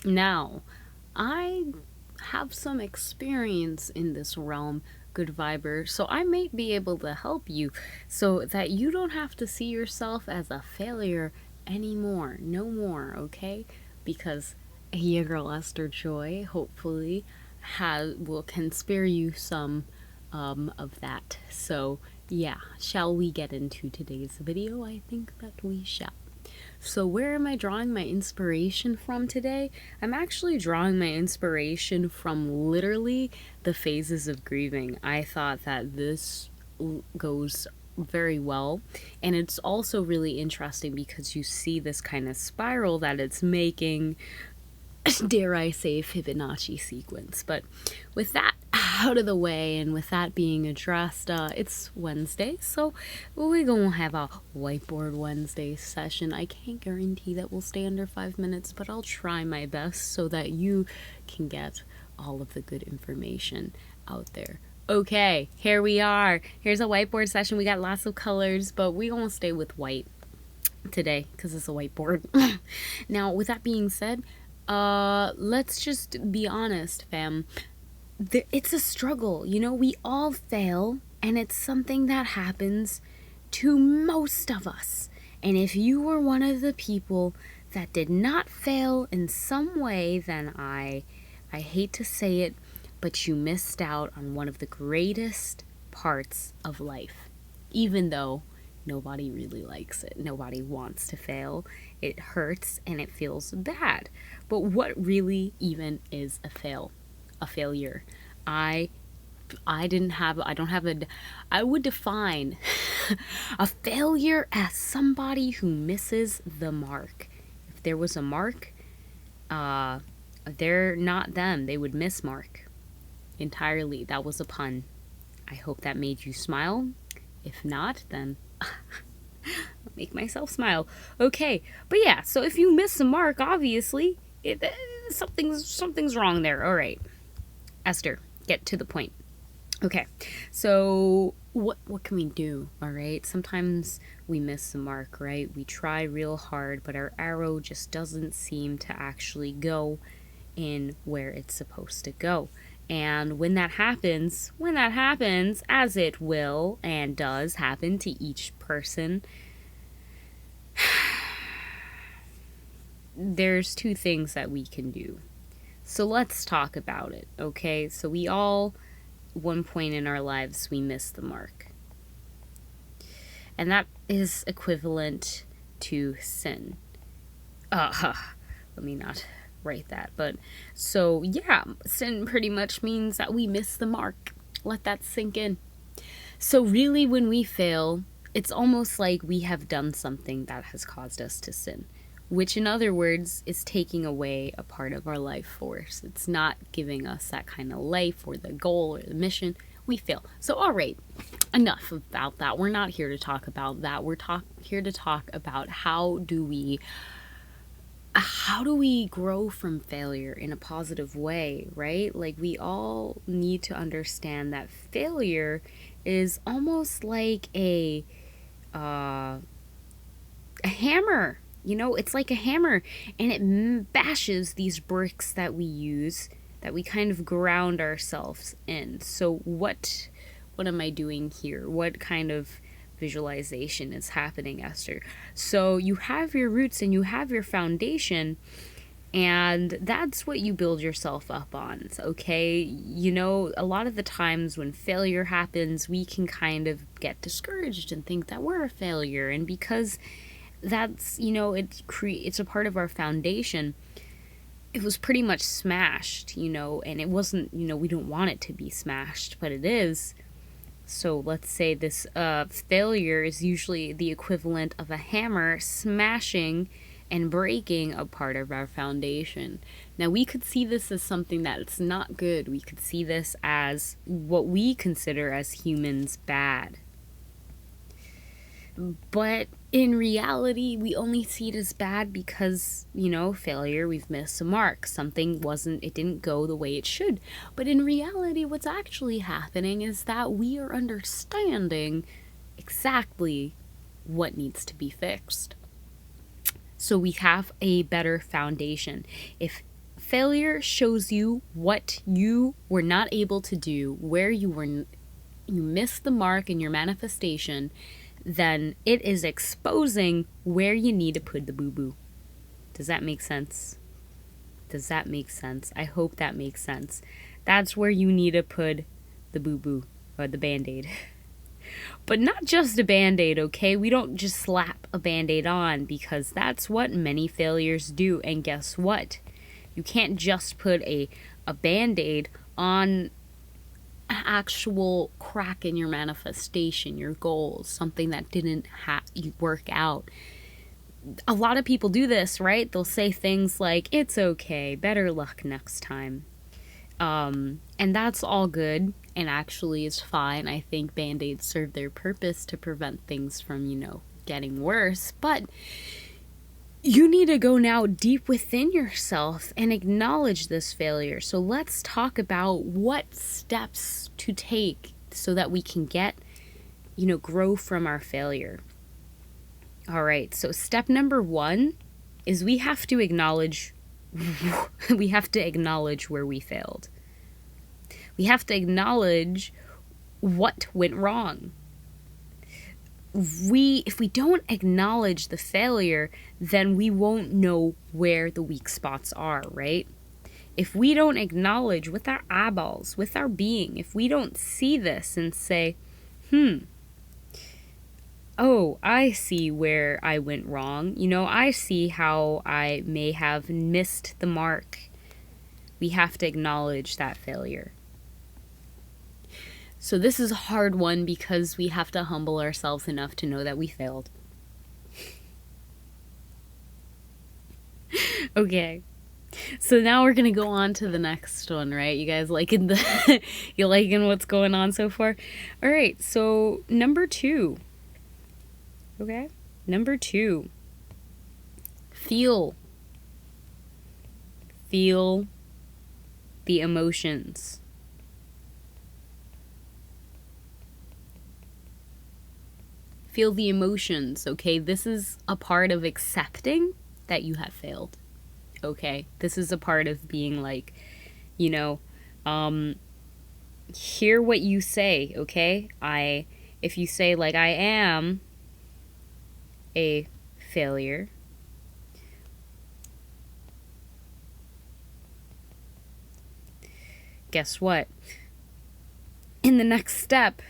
Now, I have some experience in this realm, good viber, so I may be able to help you so that you don't have to see yourself as a failure anymore. No more, okay? Because your girl Esther Joy hopefully can spare you some of that. So yeah, shall we get into today's video? I think that we shall. So, where am I drawing my inspiration from today? I'm actually drawing my inspiration from literally the phases of grieving. I thought that this goes very well, and it's also really interesting because you see this kind of spiral that it's making, dare I say, Fibonacci sequence. But with that out of the way and with that being addressed, it's Wednesday, so we're gonna have a Whiteboard Wednesday session. I can't guarantee that we'll stay under 5 minutes, but I'll try my best so that you can get all of the good information out there. Okay, here we are. Here's a whiteboard session. We got lots of colors, but we gonna stay with white today because it's a whiteboard. Now, with that being said, let's just be honest, fam. It's a struggle. We all fail, and it's something that happens to most of us. And if you were one of the people that did not fail in some way, then I hate to say it, but you missed out on one of the greatest parts of life. Even though nobody really likes it, nobody wants to fail. It hurts and it feels bad. But what really even is a failure? I would define a failure as somebody who misses the mark. If there was a mark, they're not them. They would miss mark entirely. That was a pun. I hope that made you smile. If not, then I'll make myself smile. Okay, but yeah, so if you miss the mark, obviously, something's wrong there. All right, Esther, get to the point. Okay, so what can we do? All right, sometimes we miss the mark, right? We try real hard, but our arrow just doesn't seem to actually go in where it's supposed to go. And when that happens, as it will and does happen to each person, there's two things that we can do. So let's talk about it, okay? So we all, one point in our lives, we miss the mark. And that is equivalent to sin. Let me not write that. But so yeah, sin pretty much means that we miss the mark. Let that sink in. So really, when we fail, it's almost like we have done something that has caused us to sin, which in other words is taking away a part of our life force. It's not giving us that kind of life or the goal or the mission. We fail. So all right, enough about that. We're not here to talk about that. We're here to talk about how do we grow from failure in a positive way, right? Like, we all need to understand that failure is almost like a hammer. It's like a hammer, and it bashes these bricks that we use, that we kind of ground ourselves in. So what am I doing here? What kind of visualization is happening, Esther? So you have your roots and you have your foundation, and that's what you build yourself up on, okay? A lot of the times when failure happens, we can kind of get discouraged and think that we're a failure, and because that's, it's a part of our foundation, it was pretty much smashed, and it wasn't, we don't want it to be smashed, but it is. So let's say this failure is usually the equivalent of a hammer smashing and breaking a part of our foundation. Now, we could see this as something that's not good. We could see this as what we consider as humans bad. But in reality, we only see it as bad because, failure, we've missed a mark. It didn't go the way it should. But in reality, what's actually happening is that we are understanding exactly what needs to be fixed. So we have a better foundation. If failure shows you what you were not able to do, where you missed the mark in your manifestation, then it is exposing where you need to put the boo-boo. Does that make sense? Does that make sense? I hope that makes sense. That's where you need to put the boo-boo, or the Band-Aid. But not just a Band-Aid, okay? We don't just slap a Band-Aid on, because that's what many failures do. And guess what? You can't just put a Band-Aid on an actual crack in your manifestation, your goals, something that didn't work out. A lot of people do this, right? They'll say things like, it's okay, better luck next time. And that's all good, and actually is fine. I think Band-Aids serve their purpose to prevent things from, getting worse. But you need to go now deep within yourself and acknowledge this failure. So let's talk about what steps to take so that we can grow from our failure. All right, so step number 1 is we have to acknowledge where we failed. We have to acknowledge what went wrong. If we don't acknowledge the failure, then we won't know where the weak spots are, right? If we don't acknowledge with our eyeballs, with our being, if we don't see this and say, oh, I see where I went wrong. I see how I may have missed the mark. We have to acknowledge that failure. So this is a hard one because we have to humble ourselves enough to know that we failed. Okay. So now we're going to go on to the next one, right? You guys liking you liking what's going on so far? All right. So number 2. Okay? Number 2. Feel the emotions. Feel the emotions, okay? This is a part of accepting that you have failed, okay? This is a part of being like, hear what you say, okay? If you say, like, I am a failure, guess what? In the next step,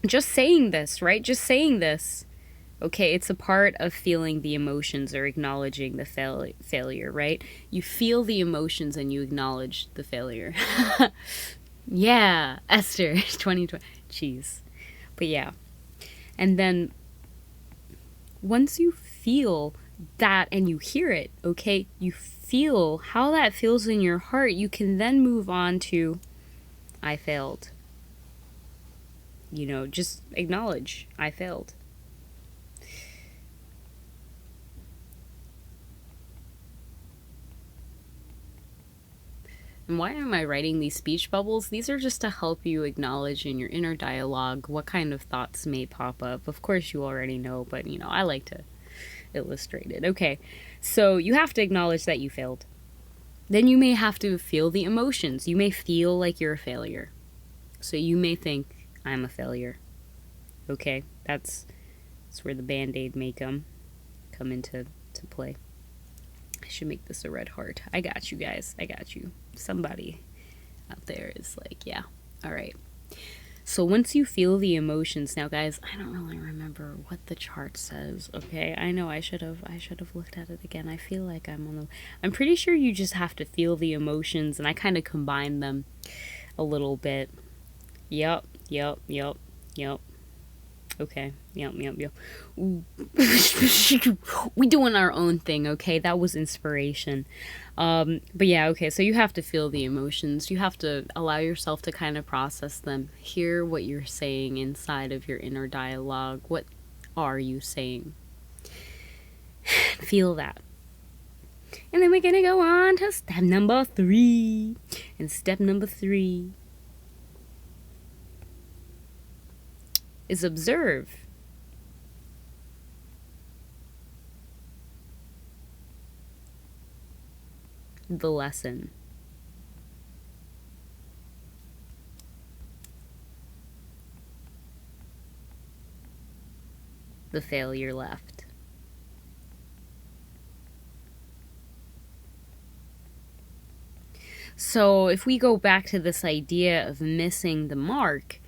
just saying this, right? Just saying this, okay, it's a part of feeling the emotions or acknowledging the failure, right? You feel the emotions and you acknowledge the failure. Yeah, Esther, 2020. Jeez. But yeah. And then once you feel that and you hear it, okay, you feel how that feels in your heart, you can then move on to, I failed. Just acknowledge, I failed. And why am I writing these speech bubbles? These are just to help you acknowledge in your inner dialogue what kind of thoughts may pop up. Of course, you already know, but, I like to illustrate it. Okay, so you have to acknowledge that you failed. Then you may have to feel the emotions. You may feel like you're a failure. So you may think, I'm a failure. Okay, that's where the Band-Aid may come into play. I should make this a red heart. I got you guys. I got you. Somebody out there is like, yeah, all right. So once you feel the emotions, now guys, I don't really remember what the chart says, okay? I know I should have looked at it again. I feel like I'm pretty sure you just have to feel the emotions, and I kind of combine them a little bit. Yep. Okay. Yep. We doing our own thing, okay? That was inspiration. But yeah, okay, so you have to feel the emotions. You have to allow yourself to kind of process them. Hear what you're saying inside of your inner dialogue. What are you saying? Feel that. And then we're gonna go on to step number 3. And step number 3 is observe. the lesson. The failure left. So if we go back to this idea of missing the mark,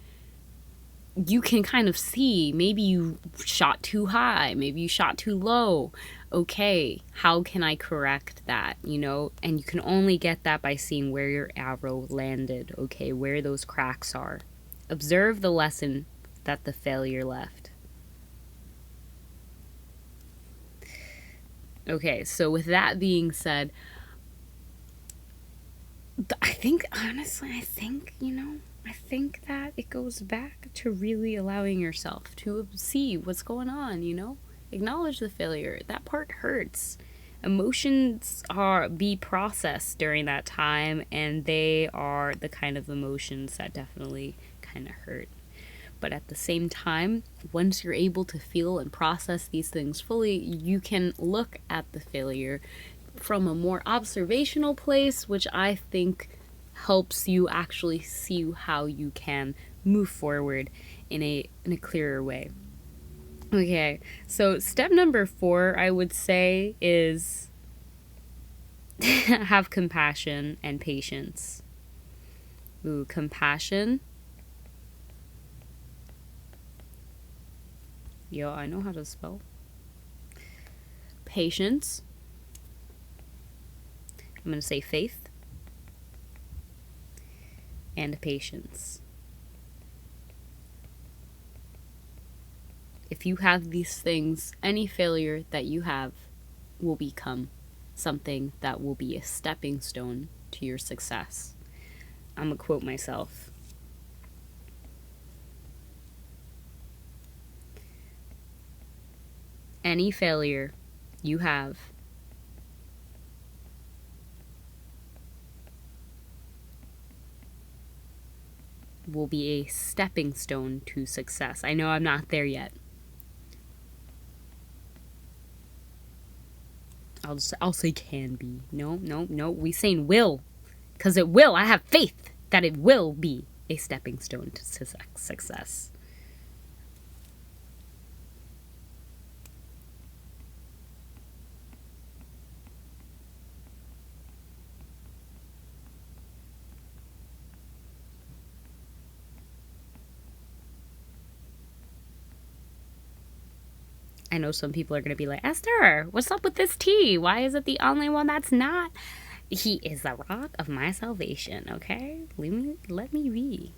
you can kind of see maybe you shot too high, maybe you shot too low. Okay, how can I correct that, you know? And you can only get that by seeing where your arrow landed, okay, where those cracks are. Observe the lesson that the failure left. Okay, so with that being said, I think that it goes back to really allowing yourself to see what's going on, you know? Acknowledge the failure. That part hurts. Emotions be processed during that time, and they are the kind of emotions that definitely kind of hurt. But at the same time, once you're able to feel and process these things fully, you can look at the failure from a more observational place, which I think helps you actually see how you can move forward in a clearer way. Okay, so step number 4, I would say, is have compassion and patience. Ooh, compassion. Yo, I know how to spell. Patience. I'm going to say faith. And patience. If you have these things, any failure that you have will become something that will be a stepping stone to your success. I'm going to quote myself. Any failure you have will be a stepping stone to success. I know I'm not there yet. I'll say can be. No. We saying will. Because it will. I have faith that it will be a stepping stone to success. I know some people are going to be like, Esther, what's up with this tea? Why is it the only one that's not? He is the rock of my salvation, okay? Let me be.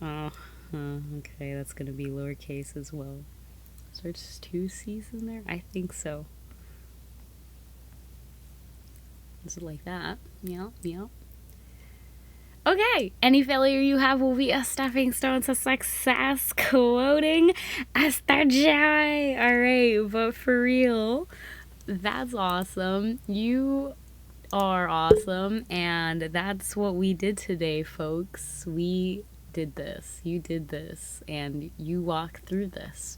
Oh, okay, that's going to be lowercase as well. Is there just 2 C's in there? I think so. Is it like that? Yeah. Okay, any failure you have will be a stepping stone to success. Quoting EstherSherry. All right, but for real, that's awesome. You are awesome, and that's what we did today, folks. We did this. You did this, and you walked through this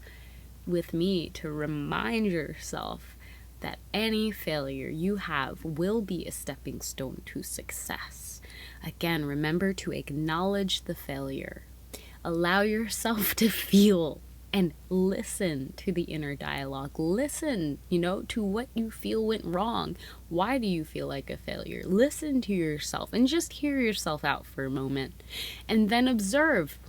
with me to remind yourself that any failure you have will be a stepping stone to success. Again, remember to acknowledge the failure. Allow yourself to feel and listen to the inner dialogue. Listen, to what you feel went wrong. Why do you feel like a failure? Listen to yourself and just hear yourself out for a moment. And then observe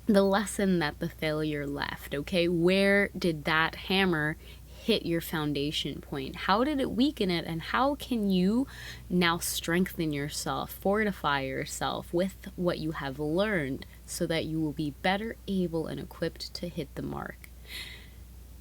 the lesson that the failure left, okay? Where did that hammer hit your foundation point? How did it weaken it? And how can you now strengthen yourself, fortify yourself with what you have learned so that you will be better able and equipped to hit the mark?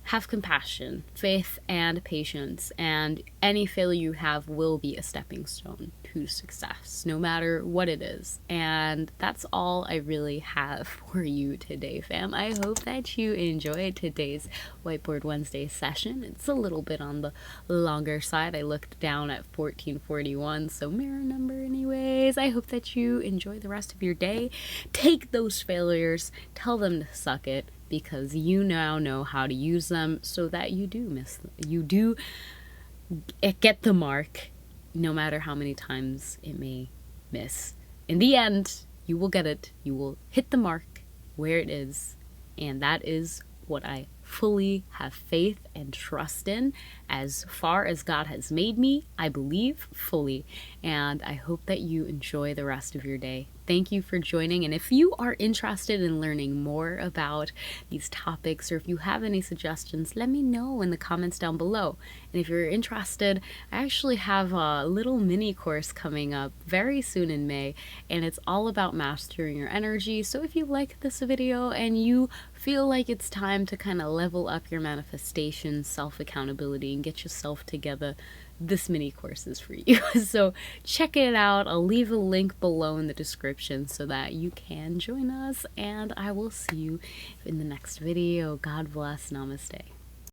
Have compassion, faith, and patience, and any failure you have will be a stepping stone to success, no matter what it is. And that's all I really have for you today, fam. I hope that you enjoyed today's Whiteboard Wednesday session. It's a little bit on the longer side. I looked down at 1441, so mirror number anyways. I hope that you enjoy the rest of your day. Take those failures, tell them to suck it, because you now know how to use them so that you do get the mark, no matter how many times it may miss. In the end, you will get it. You will hit the mark where it is. And that is what I fully have faith and trust in. As far as God has made me, I believe fully. And I hope that you enjoy the rest of your day. Thank you for joining. And if you are interested in learning more about these topics, or if you have any suggestions, let me know in the comments down below. And if you're interested, I actually have a little mini course coming up very soon in May, and it's all about mastering your energy. So if you like this video and you feel like it's time to kind of level up your manifestation, self-accountability, and get yourself together, this mini course is for you. So check it out. I'll leave a link below in the description so that you can join us, and I will see you in the next video. God bless. Namaste.